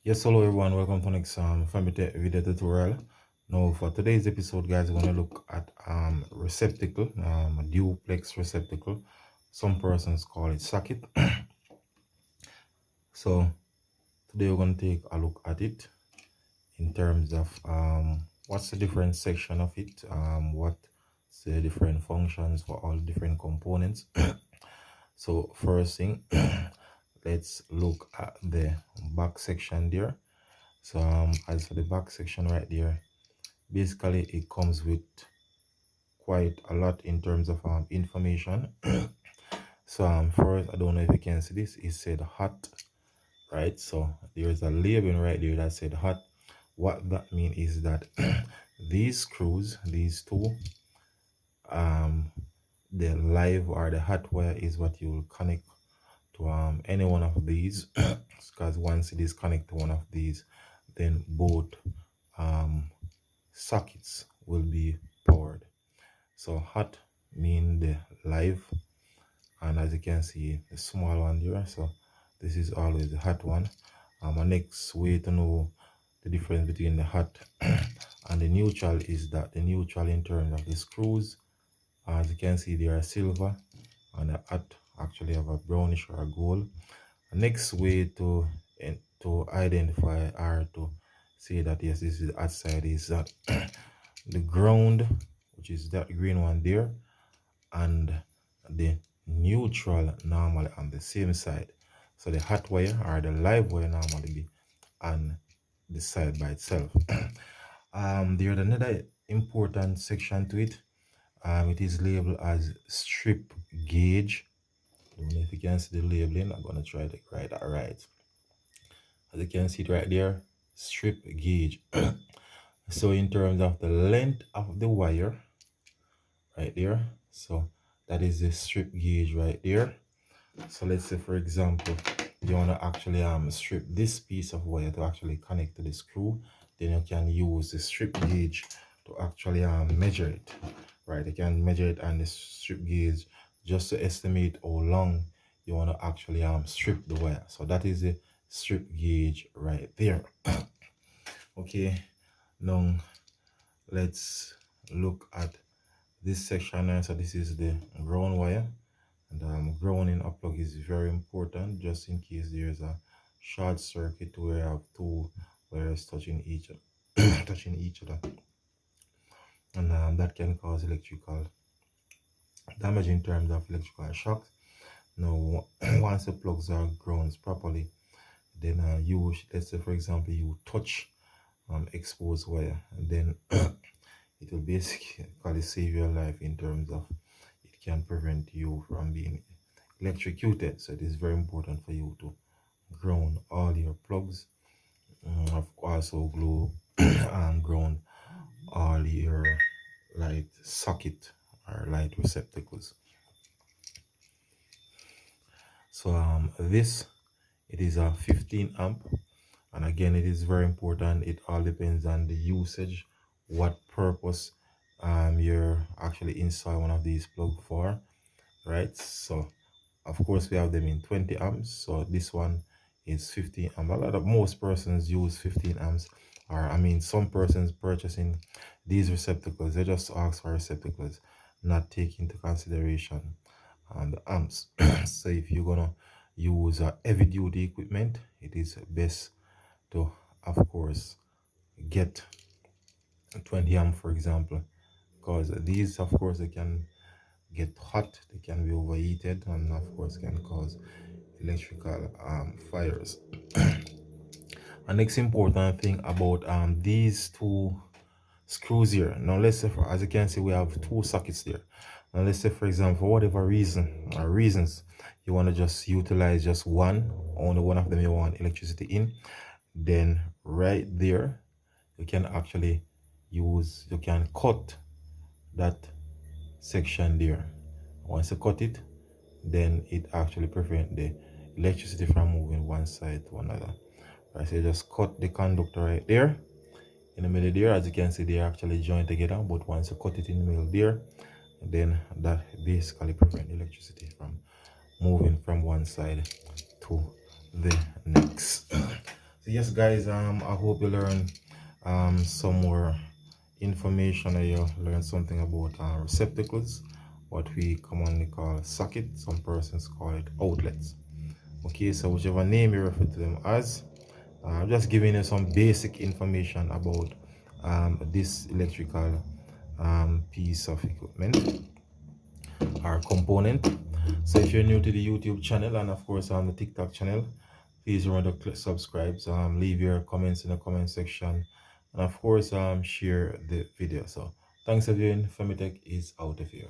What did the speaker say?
Yes, hello everyone. Welcome to next family video tutorial. Now, for today's episode, guys, we're gonna look at receptacle, a duplex receptacle. Some persons call it socket. So today we're gonna take a look at it in terms of what's the different section of it, what's the different functions for all different components. So first thing, let's look at the back section there. So as for the back section right there, basically it comes with quite a lot in terms of information. So first, I don't know if you can see this, it said hot, right? So there's a labeling right there that said hot. What that means is that these screws, these two, the live or the hot wire is what you will connect to any one of these, because once it is connected to one of these, then both sockets will be powered. So hot mean the live, and as you can see, the small one there. So this is always the hot one. My next way to know the difference between the hot and the neutral is that the neutral in terms of the screws, as you can see, they are silver, and the hot actually have a brownish or a gold. The next way to identify or to say that yes, this is the hot side is that the ground, which is that green one there, and the neutral normally on the same side. So the hot wire or the live wire normally be on the side by itself. There's another important section to it. It is labeled as strip gauge. I don't know if you can see the labeling. I'm gonna try to write that right. As you can see it right there, strip gauge. So in terms of the length of the wire right there, so that is the strip gauge right there. So let's say, for example, you want to actually strip this piece of wire to actually connect to the screw, then you can use the strip gauge to actually measure it, right? You can measure it on the strip gauge just to estimate how long you want to actually strip the wire. So that is the strip gauge right there. Okay, now let's look at this section now. So this is the ground wire, and grounding a plug is very important just in case there's a short circuit where you have two wires touching each other, and that can cause electrical damage in terms of electrical shock. Now once the plugs are grounded properly, then let's say, for example, you touch exposed wire, and then it will basically save your life in terms of it can prevent you from being electrocuted. So it is very important for you to ground all your plugs, also glue and ground all your light socket or light receptacles. So this, it is a 15 amp, and again, it is very important. It all depends on the usage, what purpose you're actually install one of these plug for, right? So of course we have them in 20 amps, so this one is 15 amp. Most persons use 15 amps, or I mean, some persons purchasing these receptacles, they just ask for receptacles, not take into consideration the amps. So if you're gonna use heavy duty equipment, it is best to, of course, get 20 amp, for example, because these, of course, they can get hot, they can be overheated, and of course can cause electrical fires. A next important thing about these two screws here, now let's say, as you can see, we have two sockets there. Now let's say, for example, for whatever reason or reasons, you want to just utilize just one, only one of them you want electricity in, then right there you can actually you can cut that section there. Once you cut it, then it actually prevent the electricity from moving one side to another. Right, so you just cut the conductor right there in the middle there. As you can see, they are actually joined together, but once you cut it in the middle there, then that basically prevent electricity from moving from one side to the next. So So yes, guys, I hope you learn some more information, or you learn something about receptacles, what we commonly call sockets. Some persons call it outlets. Okay, so whichever name you refer to them as, I'm just giving you some basic information about this electrical piece of equipment or component. So if you're new to the YouTube channel, and of course on the TikTok channel, please remember to click subscribe, leave your comments in the comment section, and of course share the video. So thanks for viewing. Femitech is out of here.